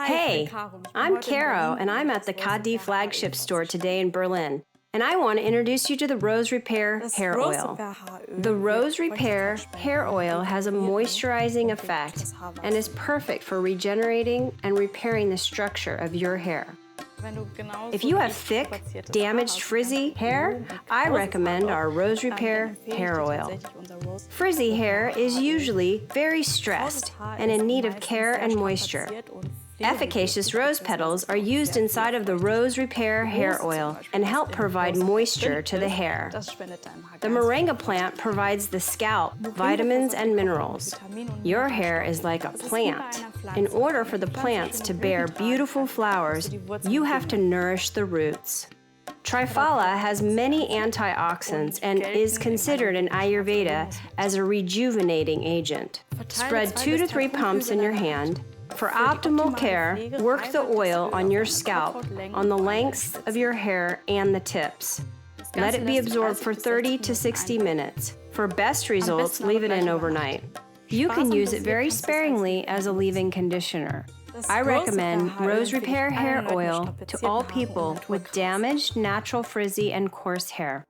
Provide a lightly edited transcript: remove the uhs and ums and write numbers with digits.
Hey, I'm Caro, and I'm at the Khadi flagship store today in Berlin, and I want to introduce you to the Rose Repair Hair Oil. The Rose Repair Hair Oil has a moisturizing effect and is perfect for regenerating and repairing the structure of your hair. If you have thick, damaged, frizzy hair, I recommend our Rose Repair Hair Oil. Frizzy hair is usually very stressed and in need of care and moisture. Efficacious rose petals are used inside of the Rose Repair Hair Oil and help provide moisture to the hair. The Morenga plant provides the scalp vitamins and minerals. Your hair is like a plant. In order for the plants to bear beautiful flowers, you have to nourish the roots. Triphala has many antioxidants and is considered in Ayurveda as a rejuvenating agent. Spread 2 to 3 pumps in your hand. For optimal care, work the oil on your scalp, on the lengths of your hair and the tips. Let it be absorbed for 30 to 60 minutes. For best results, leave it in overnight. You can use it very sparingly as a leave-in conditioner. I recommend Rose Repair Hair Oil to all people with damaged, natural, frizzy, and coarse hair.